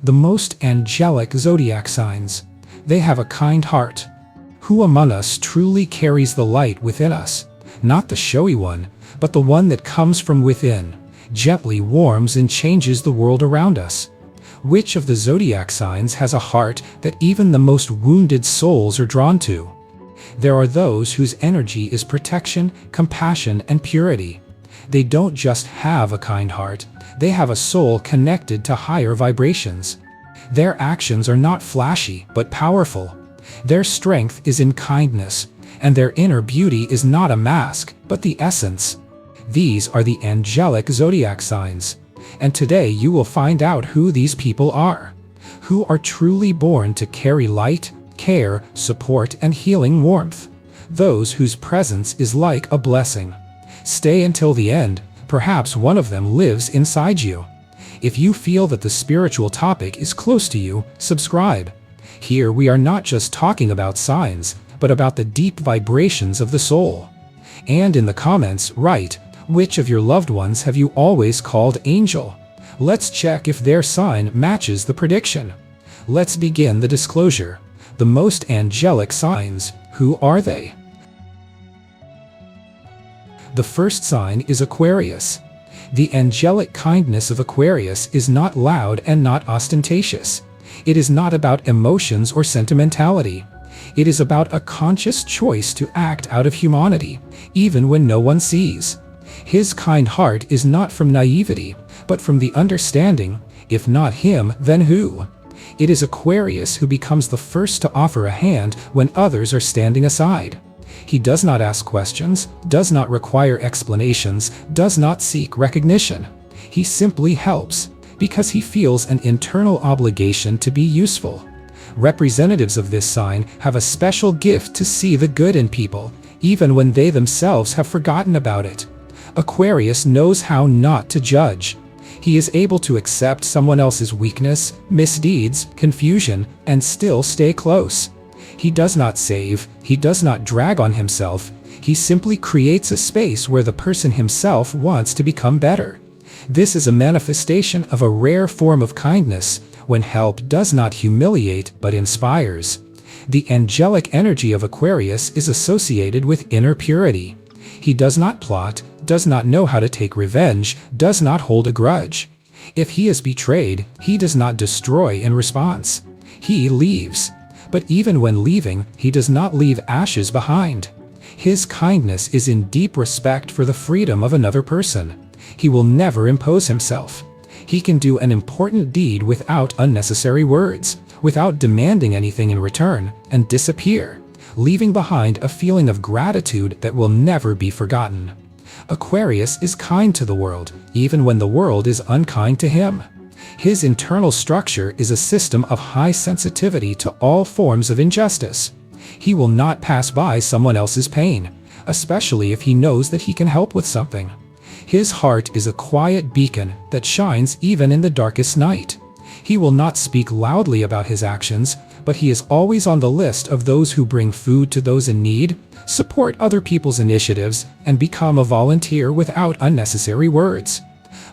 The most angelic zodiac signs. They have a kind heart. Who among us truly carries the light within us? Not the showy one, but the one that comes from within, gently warms and changes the world around us. Which of the zodiac signs has a heart that even the most wounded souls are drawn to? There are those whose energy is protection, compassion, and purity. They don't just have a kind heart, they have a soul connected to higher vibrations. Their actions are not flashy, but powerful. Their strength is in kindness, and their inner beauty is not a mask, but the essence. These are the angelic zodiac signs. And today you will find out who these people are. Who are truly born to carry light, care, support, and healing warmth. Those whose presence is like a blessing. Stay until the end, perhaps one of them lives inside you. If you feel that the spiritual topic is close to you, subscribe. Here we are not just talking about signs, but about the deep vibrations of the soul. And in the comments, write, which of your loved ones have you always called angel? Let's check if their sign matches the prediction. Let's begin the disclosure. The most angelic signs, who are they? The first sign is Aquarius. The angelic kindness of Aquarius is not loud and not ostentatious. It is not about emotions or sentimentality. It is about a conscious choice to act out of humanity, even when no one sees. His kind heart is not from naivety, but from the understanding, if not him, then who? It is Aquarius who becomes the first to offer a hand when others are standing aside. He does not ask questions, does not require explanations, does not seek recognition. He simply helps, because he feels an internal obligation to be useful. Representatives of this sign have a special gift to see the good in people, even when they themselves have forgotten about it. Aquarius knows how not to judge. He is able to accept someone else's weakness, misdeeds, confusion, and still stay close. He does not save, he does not drag on himself, he simply creates a space where the person himself wants to become better. This is a manifestation of a rare form of kindness, when help does not humiliate but inspires. The angelic energy of Aquarius is associated with inner purity. He does not plot, does not know how to take revenge, does not hold a grudge. If he is betrayed, he does not destroy in response. He leaves. But even when leaving, he does not leave ashes behind. His kindness is in deep respect for the freedom of another person. He will never impose himself. He can do an important deed without unnecessary words, without demanding anything in return, and disappear, leaving behind a feeling of gratitude that will never be forgotten. Aquarius is kind to the world, even when the world is unkind to him. His internal structure is a system of high sensitivity to all forms of injustice. He will not pass by someone else's pain, especially if he knows that he can help with something. His heart is a quiet beacon that shines even in the darkest night. He will not speak loudly about his actions, but he is always on the list of those who bring food to those in need, support other people's initiatives, and become a volunteer without unnecessary words.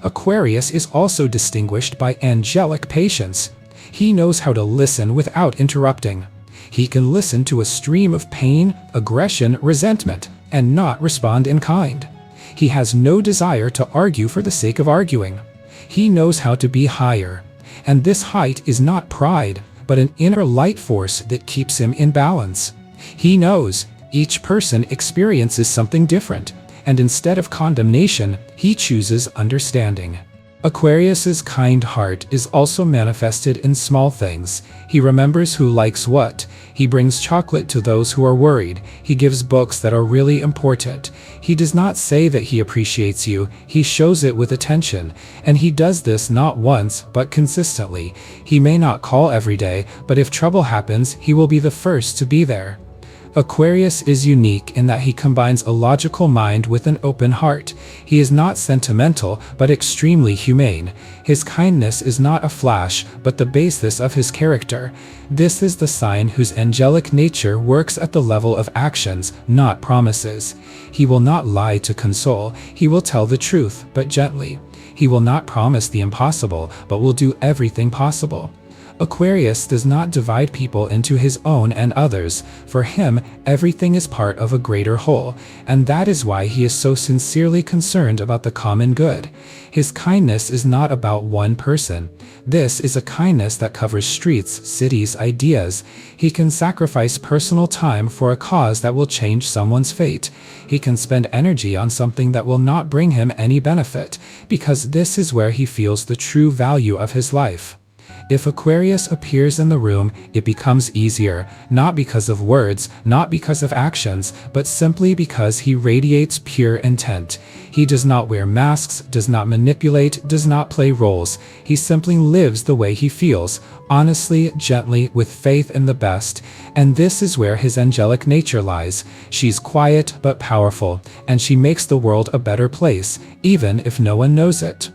Aquarius is also distinguished by angelic patience. He knows how to listen without interrupting. He can listen to a stream of pain, aggression, resentment, and not respond in kind. He has no desire to argue for the sake of arguing. He knows how to be higher. And this height is not pride, but an inner light force that keeps him in balance. He knows each person experiences something different, and instead of condemnation, he chooses understanding. Aquarius's kind heart is also manifested in small things. He remembers who likes what. He brings chocolate to those who are worried. He gives books that are really important. He does not say that he appreciates you, he shows it with attention. And he does this not once, but consistently. He may not call every day, but if trouble happens, he will be the first to be there. Aquarius is unique in that he combines a logical mind with an open heart. He is not sentimental, but extremely humane. His kindness is not a flash, but the basis of his character. This is the sign whose angelic nature works at the level of actions, not promises. He will not lie to console, he will tell the truth, but gently. He will not promise the impossible, but will do everything possible. Aquarius does not divide people into his own and others. For him, everything is part of a greater whole, and that is why he is so sincerely concerned about the common good. His kindness is not about one person. This is a kindness that covers streets, cities, ideas. He can sacrifice personal time for a cause that will change someone's fate. He can spend energy on something that will not bring him any benefit, because this is where he feels the true value of his life. If Aquarius appears in the room, it becomes easier, not because of words, not because of actions, but simply because he radiates pure intent. He does not wear masks, does not manipulate, does not play roles. He simply lives the way he feels, honestly, gently, with faith in the best. And this is where his angelic nature lies. She's quiet but powerful, and she makes the world a better place, even if no one knows it.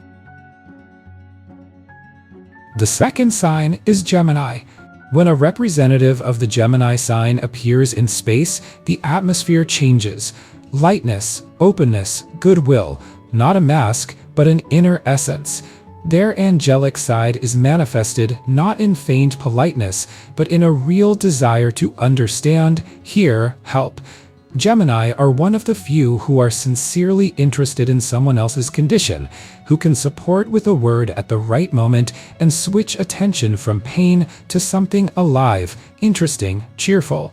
The second sign is Gemini. When a representative of the Gemini sign appears in space, the atmosphere changes. Lightness, openness, goodwill, not a mask, but an inner essence. Their angelic side is manifested not in feigned politeness, but in a real desire to understand, hear, help. Gemini are one of the few who are sincerely interested in someone else's condition, who can support with a word at the right moment and switch attention from pain to something alive, interesting, cheerful.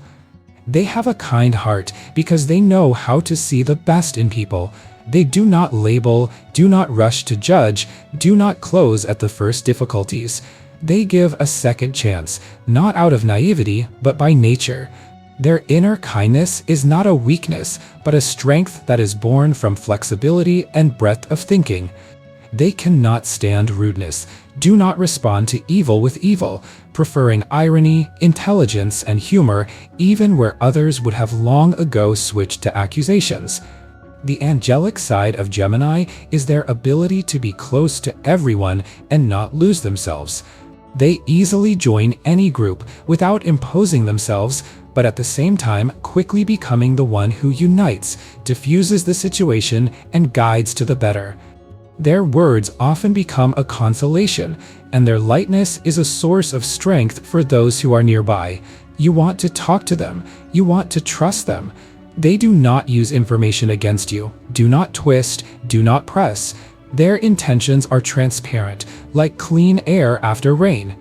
They have a kind heart because they know how to see the best in people. They do not label, do not rush to judge, do not close at the first difficulties. They give a second chance, not out of naivety, but by nature. Their inner kindness is not a weakness, but a strength that is born from flexibility and breadth of thinking. They cannot stand rudeness, do not respond to evil with evil, preferring irony, intelligence, and humor even where others would have long ago switched to accusations. The angelic side of Gemini is their ability to be close to everyone and not lose themselves. They easily join any group without imposing themselves, but at the same time quickly becoming the one who unites, diffuses the situation, and guides to the better. Their words often become a consolation, and their lightness is a source of strength for those who are nearby. You want to talk to them. You want to trust them. They do not use information against you. Do not twist. Do not press. Their intentions are transparent, like clean air after rain.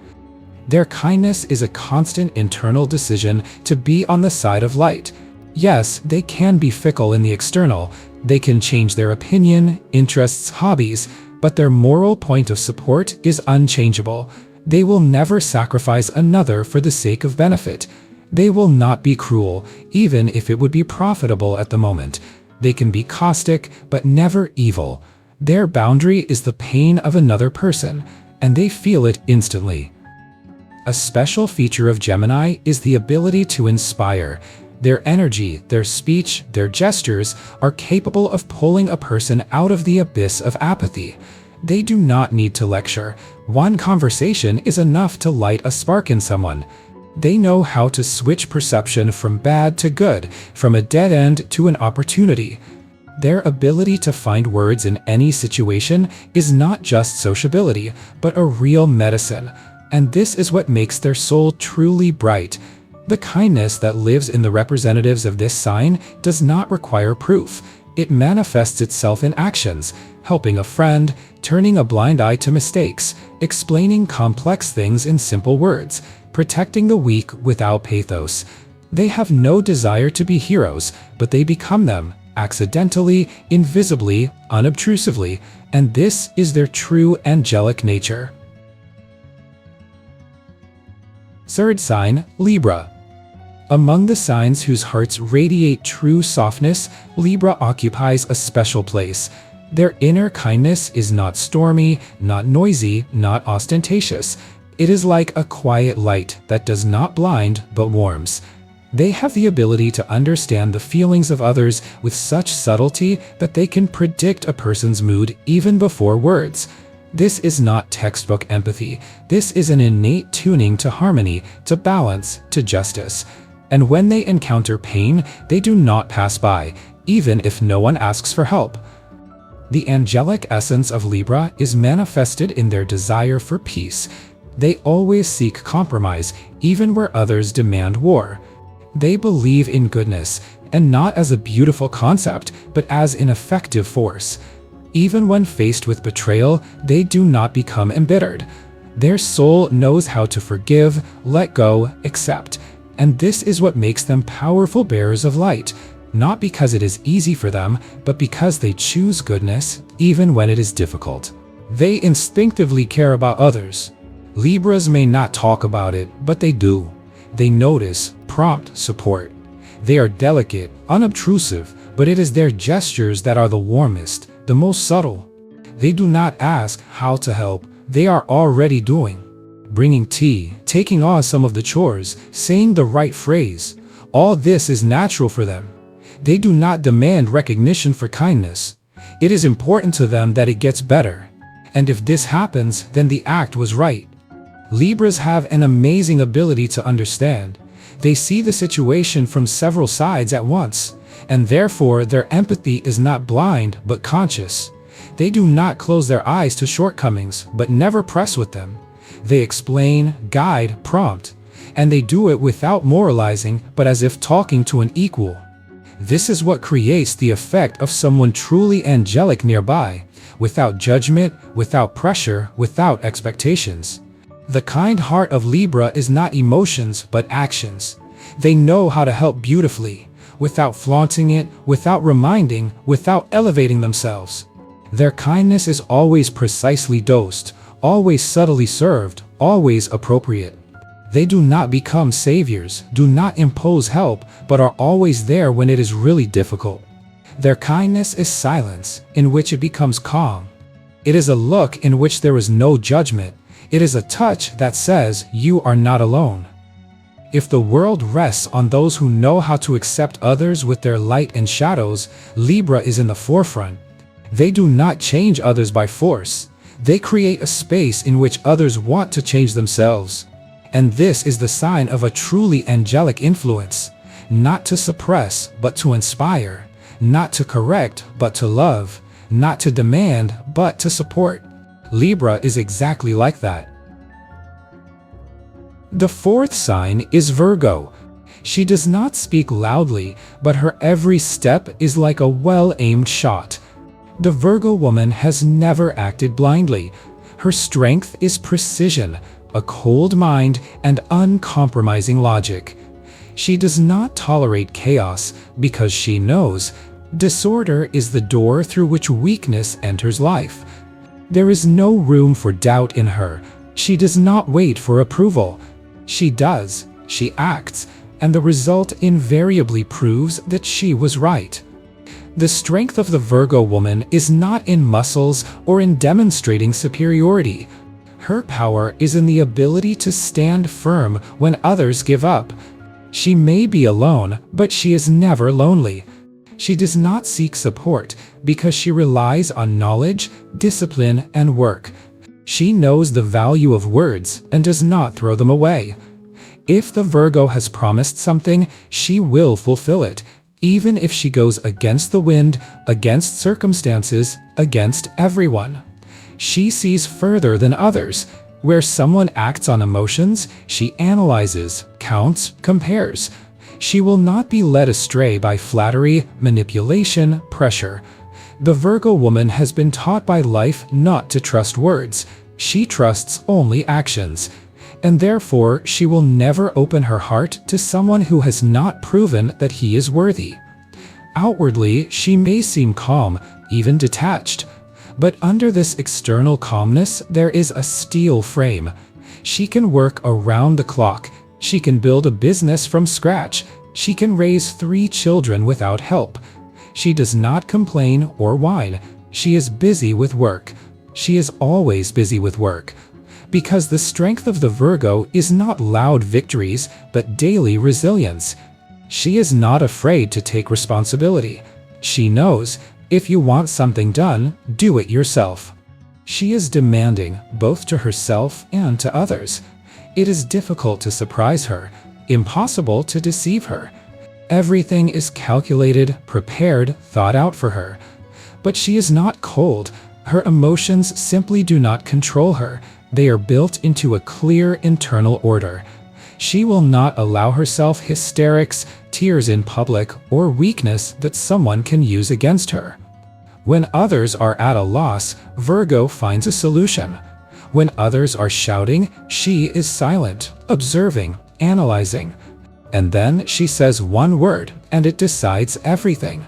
Their kindness is a constant internal decision to be on the side of light. Yes, they can be fickle in the external. They can change their opinion, interests, hobbies, but their moral point of support is unchangeable. They will never sacrifice another for the sake of benefit. They will not be cruel, even if it would be profitable at the moment. They can be caustic, but never evil. Their boundary is the pain of another person, and they feel it instantly. A special feature of Gemini is the ability to inspire. Their energy, their speech, their gestures are capable of pulling a person out of the abyss of apathy. They do not need to lecture. One conversation is enough to light a spark in someone. They know how to switch perception from bad to good, from a dead end to an opportunity. Their ability to find words in any situation is not just sociability, but a real medicine. And this is what makes their soul truly bright. The kindness that lives in the representatives of this sign does not require proof. It manifests itself in actions, helping a friend, turning a blind eye to mistakes, explaining complex things in simple words, protecting the weak without pathos. They have no desire to be heroes, but they become them, accidentally, invisibly, unobtrusively, and this is their true angelic nature. Third sign, Libra. Among the signs whose hearts radiate true softness, Libra occupies a special place. Their inner kindness is not stormy, not noisy, not ostentatious. It is like a quiet light that does not blind but warms. They have the ability to understand the feelings of others with such subtlety that they can predict a person's mood even before words. This is not textbook empathy. This is an innate tuning to harmony, to balance, to justice. And when they encounter pain, they do not pass by, even if no one asks for help. The angelic essence of Libra is manifested in their desire for peace. They always seek compromise, even where others demand war. They believe in goodness, and not as a beautiful concept, but as an effective force. Even when faced with betrayal, they do not become embittered. Their soul knows how to forgive, let go, accept, and this is what makes them powerful bearers of light, not because it is easy for them, but because they choose goodness, even when it is difficult. They instinctively care about others. Libras may not talk about it, but they do. They notice, prompt support. They are delicate, unobtrusive, but it is their gestures that are the warmest, the most subtle. They do not ask how to help, they are already doing. Bringing tea, taking on some of the chores, saying the right phrase, all this is natural for them. They do not demand recognition for kindness. It is important to them that it gets better. And if this happens, then the act was right. Libras have an amazing ability to understand. They see the situation from several sides at once, and therefore their empathy is not blind but conscious. They do not close their eyes to shortcomings, but never press with them. They explain, guide, prompt, and they do it without moralizing, but as if talking to an equal. This is what creates the effect of someone truly angelic nearby, without judgment, without pressure, without expectations. The kind heart of Libra is not emotions, but actions. They know how to help beautifully, without flaunting it, without reminding, without elevating themselves. Their kindness is always precisely dosed, always subtly served, always appropriate. They do not become saviors, do not impose help, but are always there when it is really difficult. Their kindness is silence, in which it becomes calm. It is a look in which there is no judgment. It is a touch that says, you are not alone. If the world rests on those who know how to accept others with their light and shadows, Libra is in the forefront. They do not change others by force. They create a space in which others want to change themselves. And this is the sign of a truly angelic influence. Not to suppress, but to inspire. Not to correct, but to love. Not to demand, but to support. Libra is exactly like that. The fourth sign is Virgo. She does not speak loudly, but her every step is like a well-aimed shot. The Virgo woman has never acted blindly. Her strength is precision, a cold mind, and uncompromising logic. She does not tolerate chaos because she knows disorder is the door through which weakness enters life. There is no room for doubt in her. She does not wait for approval. She does, she acts, and the result invariably proves that she was right. The strength of the Virgo woman is not in muscles or in demonstrating superiority. Her power is in the ability to stand firm when others give up. She may be alone, but she is never lonely. She does not seek support because she relies on knowledge, discipline, and work. She knows the value of words and does not throw them away. If the Virgo has promised something, she will fulfill it, even if she goes against the wind, against circumstances, against everyone. She sees further than others. Where someone acts on emotions, she analyzes, counts, compares. She will not be led astray by flattery, manipulation, pressure. The Virgo woman has been taught by life not to trust words. She trusts only actions. And therefore, she will never open her heart to someone who has not proven that he is worthy. Outwardly, she may seem calm, even detached. But under this external calmness, there is a steel frame. She can work around the clock. She can build a business from scratch. She can raise 3 children without help. She does not complain or whine. She is busy with work. She is always busy with work. Because the strength of the Virgo is not loud victories, but daily resilience. She is not afraid to take responsibility. She knows, if you want something done, do it yourself. She is demanding, both to herself and to others. It is difficult to surprise her, impossible to deceive her. Everything is calculated, prepared, thought out for her. But she is not cold. Her emotions simply do not control her. They are built into a clear internal order. She will not allow herself hysterics, tears in public, or weakness that someone can use against her. When others are at a loss, Virgo finds a solution. When others are shouting, she is silent, observing, analyzing. And then she says one word, and it decides everything.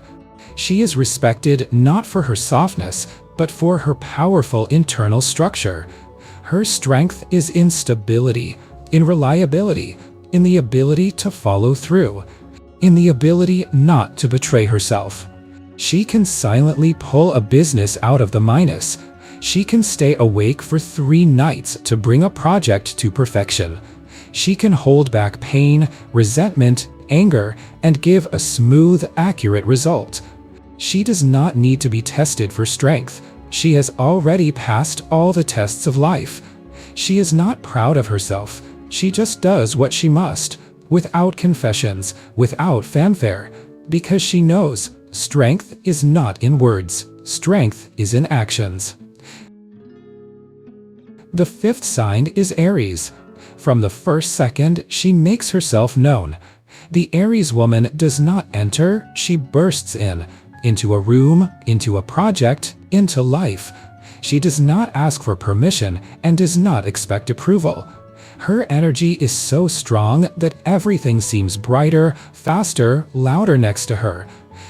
She is respected not for her softness, but for her powerful internal structure. Her strength is in stability, in reliability, in the ability to follow through, in the ability not to betray herself. She can silently pull a business out of the minus. She can stay awake for 3 nights to bring a project to perfection. She can hold back pain, resentment, anger, and give a smooth, accurate result. She does not need to be tested for strength. She has already passed all the tests of life. She is not proud of herself. She just does what she must, without confessions, without fanfare, because she knows strength is not in words. Strength is in actions. The 5th sign is Aries. From the first second, she makes herself known. The Aries woman does not enter, she bursts in. Into a room, into a project, into life. She does not ask for permission and does not expect approval. Her energy is so strong that everything seems brighter, faster, louder next to her.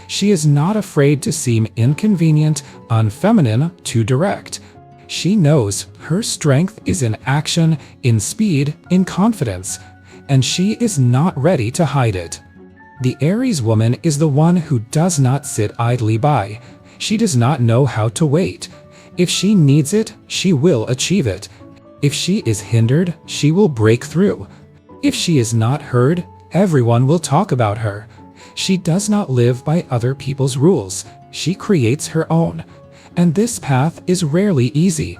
She is not afraid to seem inconvenient, unfeminine, too direct. She knows her strength is in action, in speed, in confidence, and she is not ready to hide it. The Aries woman is the one who does not sit idly by. She does not know how to wait. If she needs it, she will achieve it. If she is hindered, she will break through. If she is not heard, everyone will talk about her. She does not live by other people's rules. She creates her own. And this path is rarely easy,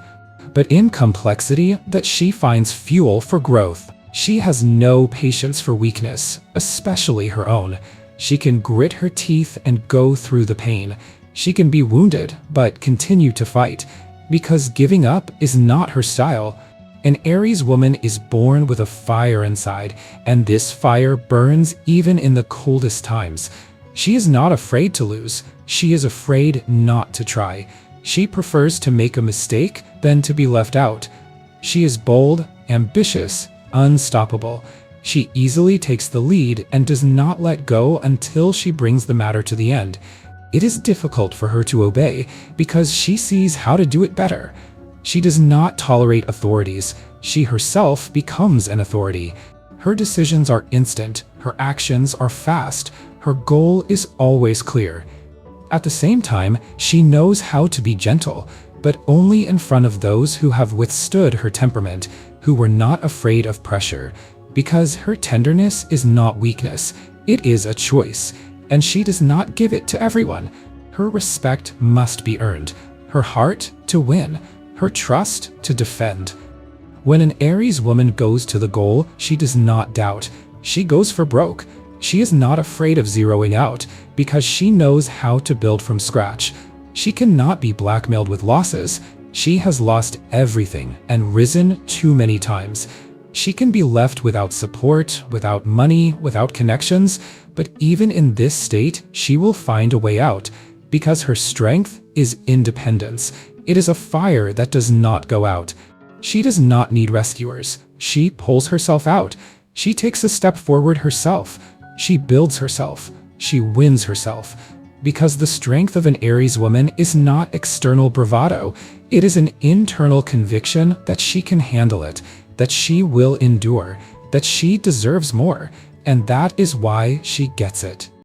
but in complexity that she finds fuel for growth. She has no patience for weakness, especially her own. She can grit her teeth and go through the pain. She can be wounded, but continue to fight, because giving up is not her style. An Aries woman is born with a fire inside, and this fire burns even in the coldest times. She is not afraid to lose. She is afraid not to try. She prefers to make a mistake than to be left out. She is bold, ambitious, unstoppable. She easily takes the lead and does not let go until she brings the matter to the end. It is difficult for her to obey because she sees how to do it better. She does not tolerate authorities. She herself becomes an authority. Her decisions are instant. Her actions are fast. Her goal is always clear. At the same time, she knows how to be gentle, but only in front of those who have withstood her temperament, who were not afraid of pressure, because her tenderness is not weakness, it is a choice, and she does not give it to everyone. Her respect must be earned, her heart to win, her trust to defend. When an Aries woman goes to the goal, she does not doubt. She goes for broke. She is not afraid of zeroing out, because she knows how to build from scratch. She cannot be blackmailed with losses. She has lost everything and risen too many times. She can be left without support, without money, without connections, but even in this state, she will find a way out, because her strength is independence. It is a fire that does not go out. She does not need rescuers. She pulls herself out. She takes a step forward herself. She builds herself. She wins herself. Because the strength of an Aries woman is not external bravado. It is an internal conviction that she can handle it, that she will endure, that she deserves more, and that is why she gets it.